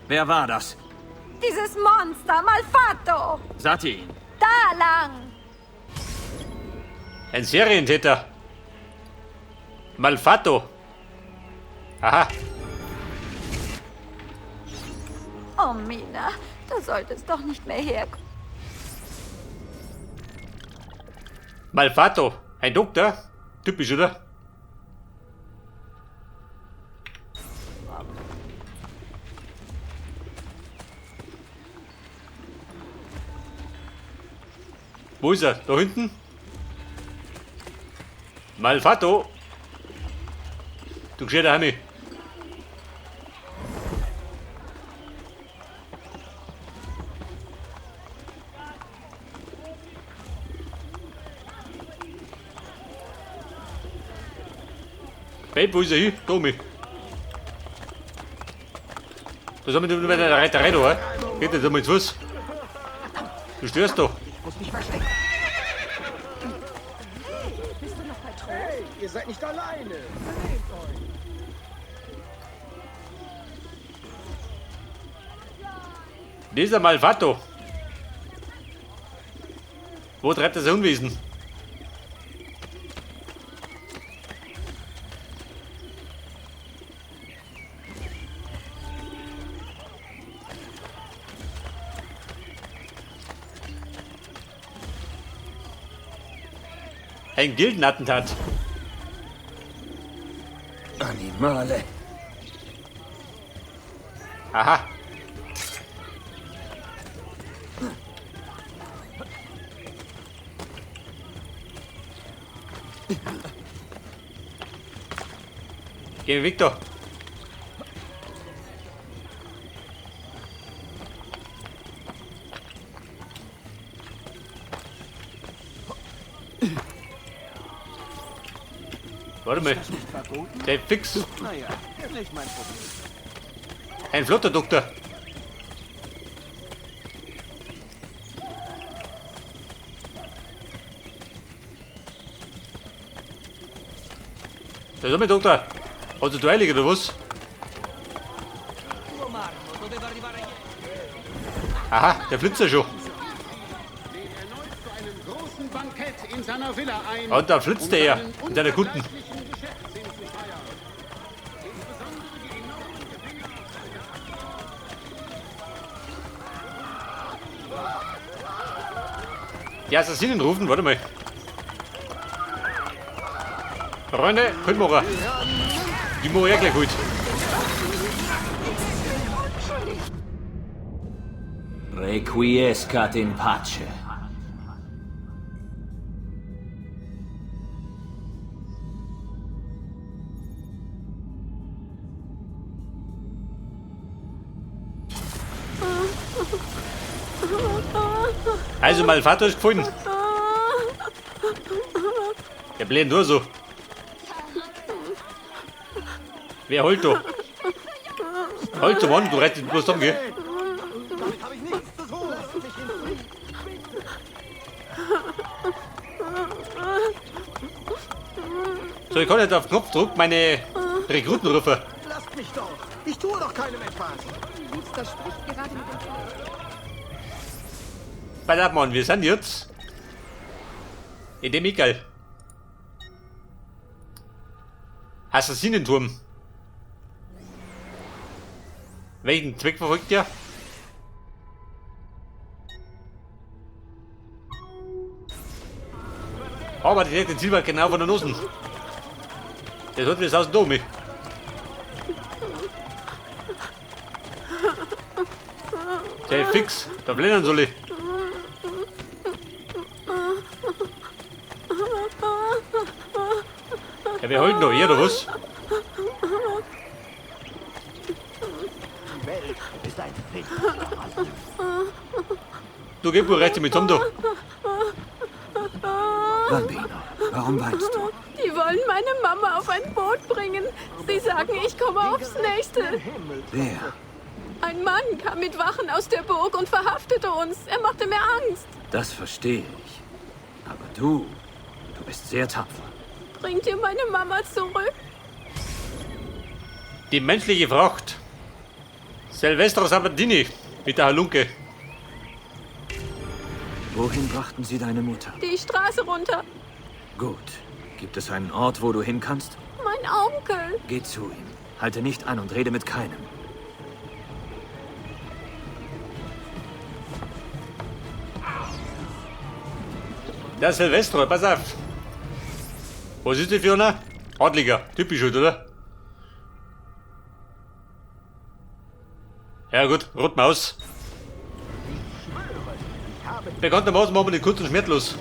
Wer war das? Dieses Monster, Malfatto! Satin. Da lang! Ein Serientäter. Malfatto. Aha. Oh, Mina, du solltest doch nicht mehr herkommen. Malfatto. Ein Doktor. Typisch, oder? Wo ist er? Da hinten? Malfatto. Du gescheiter Hammi. Babe, wo ist er hin? Tommy. Da sind wir nur bei der Reiterei da, hä? Geht jetzt einmal ins Fuß. Du störst doch. Hey, ihr seid nicht alleine. Dieser Malfatto. Wo treibt das Unwesen? Ein Gildenattentat. Animale. Aha. Geh, Victor. Warte mal. Der fix. Naja, nicht mein Problem. Ein flotter Doktor. Da ist mein Doktor. Hast du eilig oder was? Aha, der Flitzer schon. In seiner Villa ein. Und da flitzt er in seiner Kutten. Die Assassinen rufen, warte mal. Freunde, könnt machen. Die machen ja gleich gut. Requiescat in pace. Also Malfatto ist gefunden. Der bläht nur so. Wer holt du? Holt du, Mann, du rettet bloß um, gell? Damit habe ich nichts zu tun. Lass mich in Frieden. So, ich kann jetzt auf Knopfdruck meine Rekruten rufen. Lasst mich doch. Ich tue doch keinem etwas. Liebster spricht gerade mit dem Pass auf, Mann, wir sind jetzt in dem Egal. Assassinenturm. Welchen Zweck verfolgt ihr? Aber direkt den Silber genau von der Nase. Der hat das aus dem Dom. Der fix, da blenden soll ich. Ja, wer holt noch? Ihr oder was? Die Welt ist ein Fick. Du geh wohl recht mit Tom da. Bambino, warum weinst du? Die wollen meine Mama auf ein Boot bringen. Sie sagen, ich komme aufs nächste. Wer? Ein Mann kam mit Wachen aus der Burg und verhaftete uns. Er machte mir Angst. Das verstehe ich. Aber du bist sehr tapfer. Bringt ihr meine Mama zurück? Die menschliche Fracht Silvestro Sabatini mit der Halunke. Wohin brachten sie deine Mutter? Die Straße runter. Gut. Gibt es einen Ort, wo du hin kannst? Mein Onkel. Geh zu ihm. Halte nicht an und rede mit keinem. Der Silvestro, pass auf. Was ist die für einer? Adliger, typisch halt, oder? Ja gut, Rotmaus. Bekanntermaßen machen wir den kurz und schmerzlos.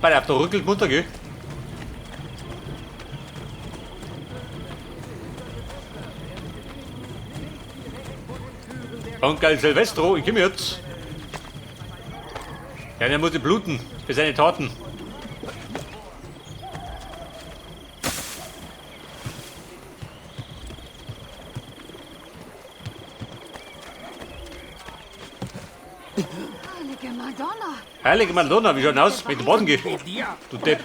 Bei auf der Rückel munter, gell? Onkel Silvestro, ich komm jetzt. Ja, der muss bluten für seine Taten. Heilige Madonna. Heilige Madonna, wie schaut denn aus? Mit dem Boden geh. Du Depp.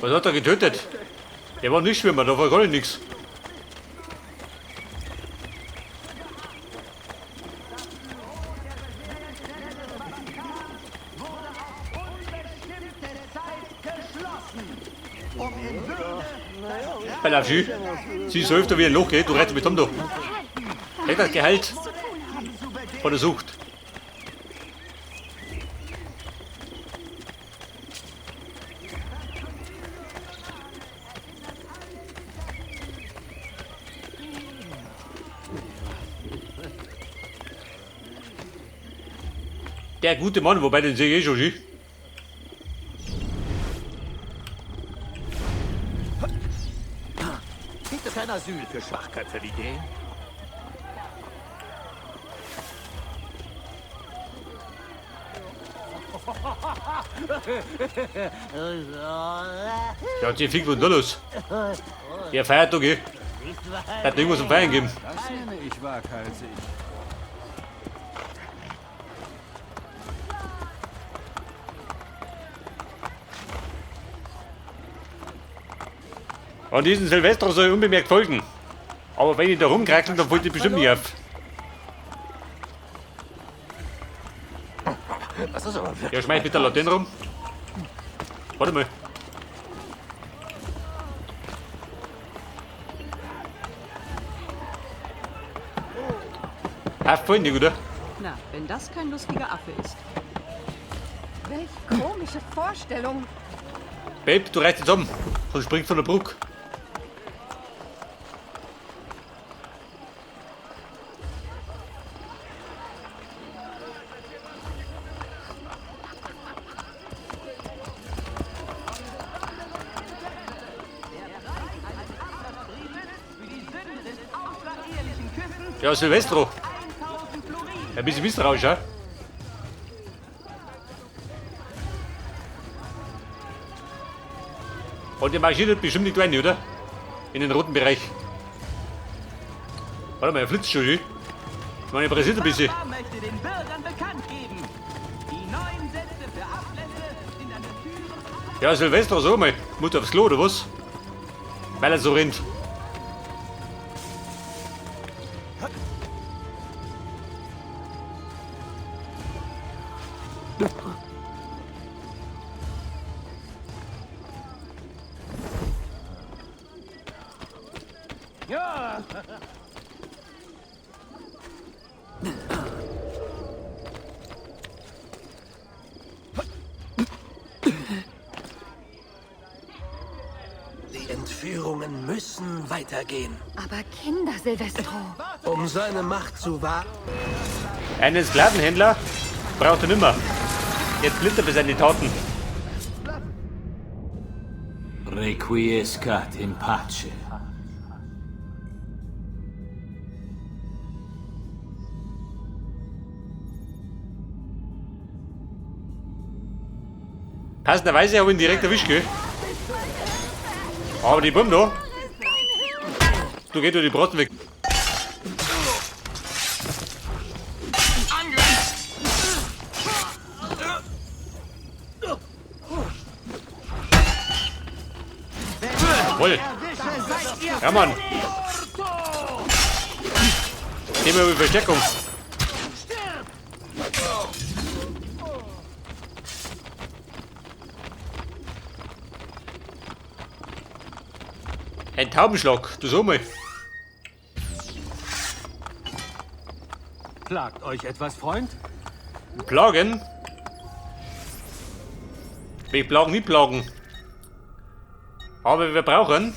Was hat er getötet? Der war nicht Schwimmer, da war gar nichts. Bei der Schü. Sie ist so öfter wie ein Loch, gell? Du rettest mit Tom da. Hätte das Gehalt von der Sucht. Der gute Mann, wobei den sehe ich schon. Gibt es kein Asyl für Schwachköpfe wie den? Ja, die Fick von da los. Der feiert doch, gell? Hat irgendwas zum Feiern geben. Das nenne ich waghalsig. An diesen Silvester soll ich unbemerkt folgen. Aber wenn ich da rumkraxel, dann fällt die bestimmt nicht auf. Das ist aber wirklich... Ja, schmeiß mit der Laterne rum. Warte mal. Voll nicht, oder? Na, wenn das kein lustiger Affe ist. Welch komische Vorstellung. Babe, du reißt jetzt um. Sonst springt von der Brücke. Ja, Silvestro. Ein bisschen misstrauisch, ja? Und die Maschine hat bestimmt nicht rein, oder? In den roten Bereich. Warte mal, er flitzt schon, ich meine, er pressiert ein bisschen. Möchte den Bürgern bekannt geben. Die neuen Sätze für Ablässe sind an den Türen. Ja, Silvestro, sag mal, muss aufs Klo, oder was? Weil er so rennt. Ja! Die Entführungen müssen weitergehen. Aber Kinder, Silvestro. Um seine Macht zu wahren. Einen Sklavenhändler braucht er nimmer. Jetzt blind er für seine Taten. Requiescat in pace. Passenderweise habe ich ihn direkt erwischt, gell? Aber die Bumm da. Du gehst durch die Braten weg. Jawohl. Ja, Mann. Nehmen wir Verstärkung. Ein Taubenschlag, du so mal. Plagt euch etwas, Freund? Plagen? Wir plagen nicht plagen. Aber wir brauchen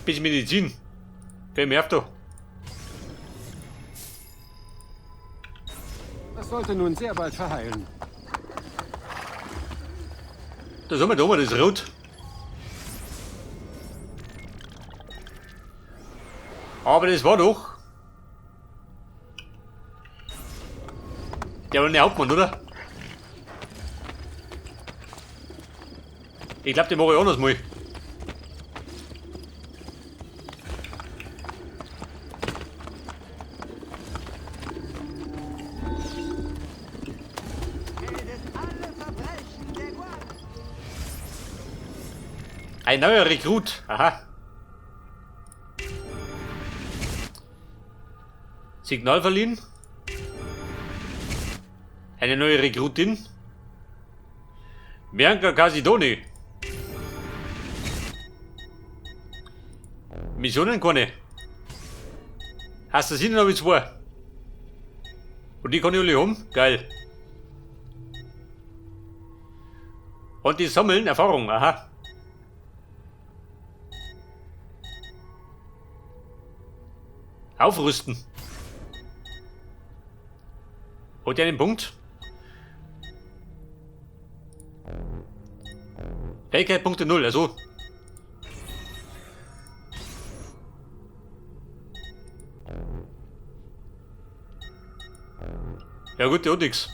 bisschen Medizin. Wer merkt da? Das sollte nun sehr bald verheilen. Da sind wir da mal, das ist rot. Aber das war doch der war der Hauptmann, oder? Ich glaube, den mache ich anders mal. Ein neuer Rekrut. Aha. Signal verliehen. Eine neue Rekrutin. Bianca Casidoni. Missionen keine. Assassinen habe ich 2. Und die kann ich alle haben. Geil. Und die sammeln Erfahrung. Aha. Aufrüsten. Hat er einen Punkt? Fähigkeit Punkte 0, also. Ja gut, der hat nix.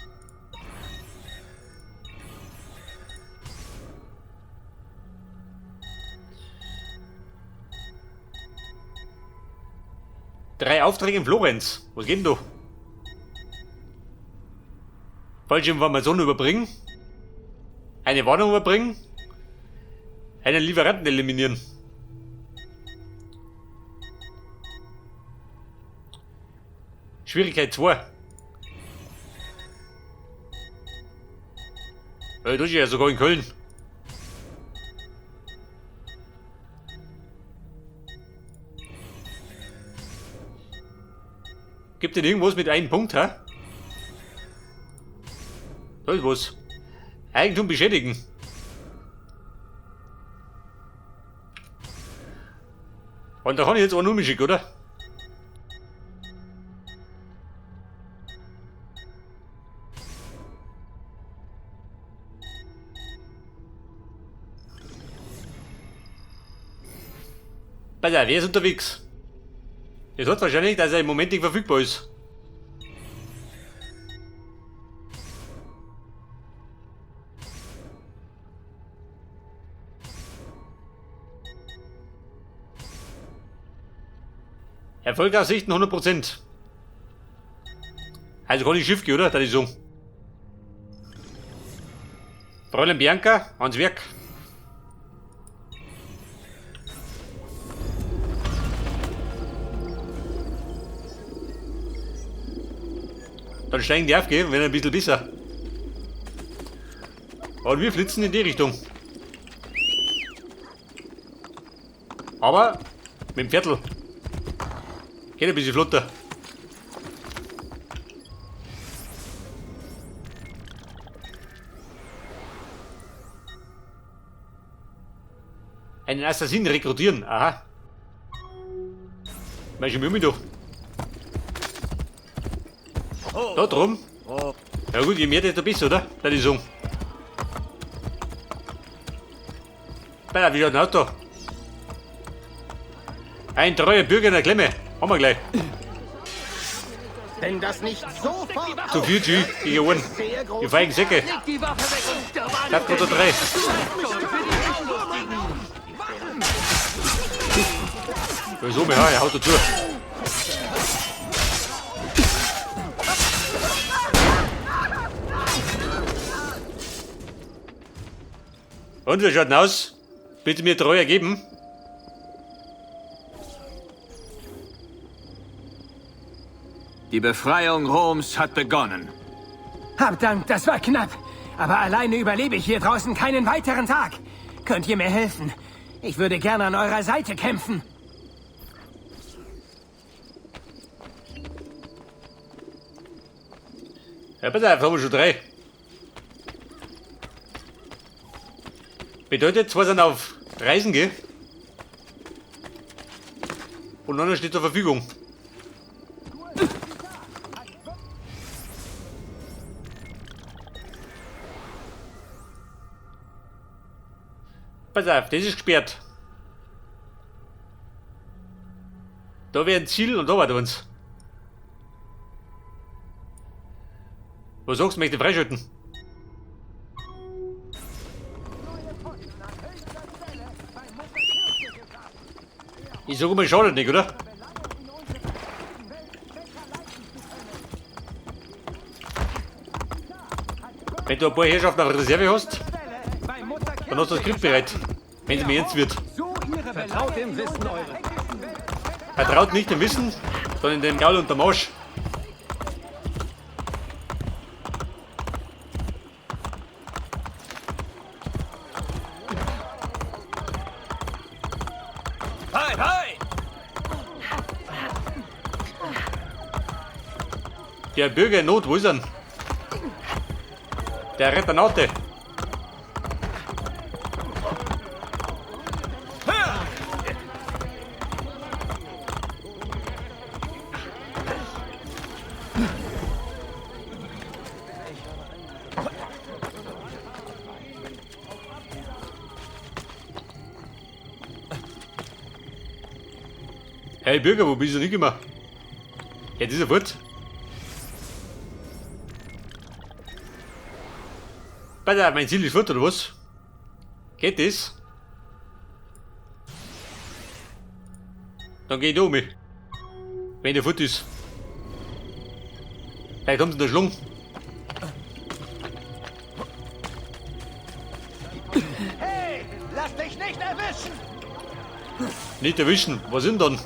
Drei Aufträge in Florenz. Was geht denn da? Falsche Informationen überbringen. Eine Warnung überbringen. Einen Lieferanten eliminieren. Schwierigkeit 2. Das ist ja sogar in Köln. Gibt denn irgendwas mit einem Punkt, hä? Da ist was. Eigentum beschädigen. Und da kann ich jetzt auch nur mitschicken, oder? Pass auf, wer ist unterwegs? Es hat wahrscheinlich, dass er im Moment nicht verfügbar ist. Erfolgsaussichten 100%. Also kann ich Schiff gehen, oder? Das ist so. Fräulein Bianca, ans Werk. Dann steigen die auf, gell? Wenn ein bisschen besser. Und wir flitzen in die Richtung. Aber mit dem Viertel. Geht ein bisschen flotter. Einen Assassinen rekrutieren, aha. Meinst du, Mümmi doch? Da drum? Ja gut, je mehr, desto besser, oder? Das ist so. Bei wieder ein Auto. Ein treuer Bürger in der Klemme. Haben wir gleich. Wenn das nicht sofort Zu viel G, die Ohren. Die feigen Säcke. Das kommt da 3. Wieso, ja, er haut dazu. Und wie schaut denn aus? Bitte mir treu ergeben. Die Befreiung Roms hat begonnen. Hab Dank, das war knapp. Aber alleine überlebe ich hier draußen keinen weiteren Tag. Könnt ihr mir helfen? Ich würde gerne an eurer Seite kämpfen. Ja, pass auf, haben wir schon 3. Bedeutet, 2 sind auf Reisen, gell? Und einer steht zur Verfügung. Pass auf, das ist gesperrt. Da wäre ein Ziel und da war uns. Was sagst du, möchte ich freischalten? Ich sag mal, schadet nicht, oder? Wenn du ein paar Herrschaften auf Reserve hast, dann hast du das Griff bereit, wenn es mir ernst wird. Vertraut dem Wissen eures. Vertraut nicht dem Wissen, sondern dem Gaul und dem Marsch. Hi, hi! Der Bürger in Not, wo ist er? Der Retternate. Hey Bürger, wo bist du nicht immer? Jetzt ist er fort. Pass auf, mein Ziel ist fort, oder was? Geht das? Dann geh ich da um mich. Wenn der fort ist. Vielleicht haben sie ihn erschlungen. Hey, lass dich nicht erwischen! Nicht erwischen, was sind dann?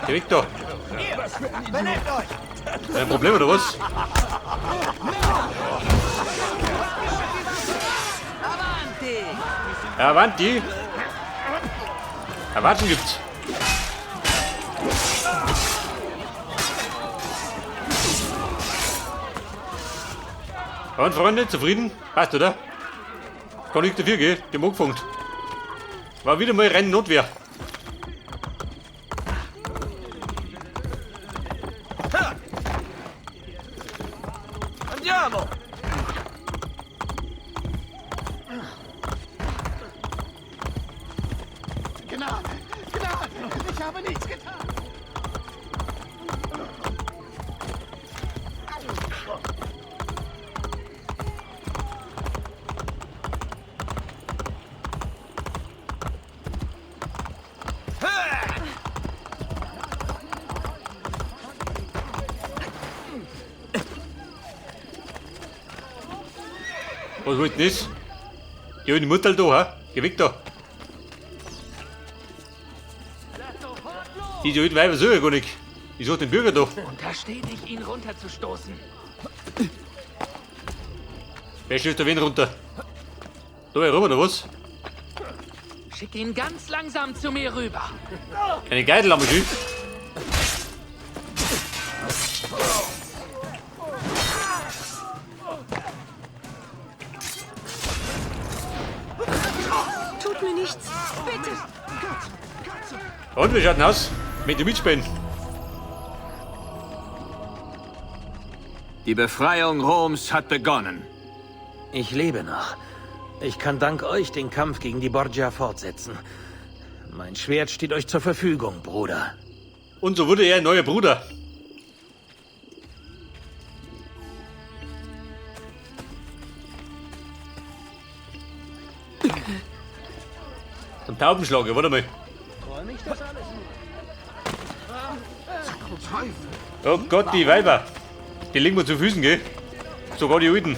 Geh weg da. Benehmt euch! Ein Problem oder was? Avanti! Erwarten gibt's. Und Freunde, zufrieden? Passt, oder? Kann ich dafür gehen, die haben angefangen. War wieder mal rein Notwehr. Andiamo! Gnade! Gnade! Ich habe nichts getan! Was wollt ihr das? Ich hab die Mutter da, ha? Geh weg da. Diese alten Weiber so ja gar nicht. Ich such den Bürger da. Untersteh dich, ihn runterzustoßen. Wer stößt da wen runter? Da herum oder was? Schick ihn ganz langsam zu mir rüber. Eine Geidel am Schiff. Tut mir nichts. Bitte. Und wie schaut denn aus? Mit dem Mitspielen. Die Befreiung Roms hat begonnen. Ich lebe noch. Ich kann dank euch den Kampf gegen die Borgia fortsetzen. Mein Schwert steht euch zur Verfügung, Bruder. Und so wurde er ein neuer Bruder. Zum Taubenschlager, warte mal. Oh Gott, die Weiber. Die liegen mir zu Füßen, gell? Sogar die Alten.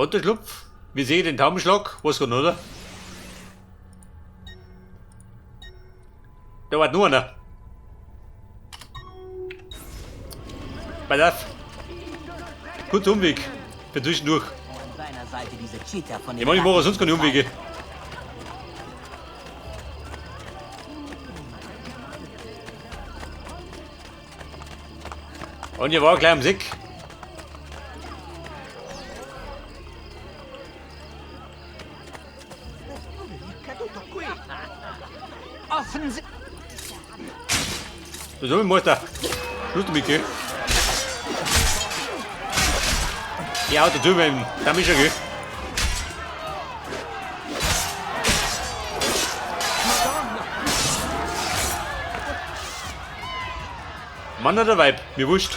Unterschlupf. Wir sehen den Taubenschlag. Was kann, oder? Da war nur einer. Pass auf. Kurzer Umweg. Für zwischendurch. An seiner Seite diese Cheater von Ich mache sonst keine Umwege. Und ihr war gleich am Sick. Offensichtlich. So, ich muss da. Schluss damit, gell? Ja, da tun wir ihm. Da ist er, gell? Mann oder Weib? Mir wurscht.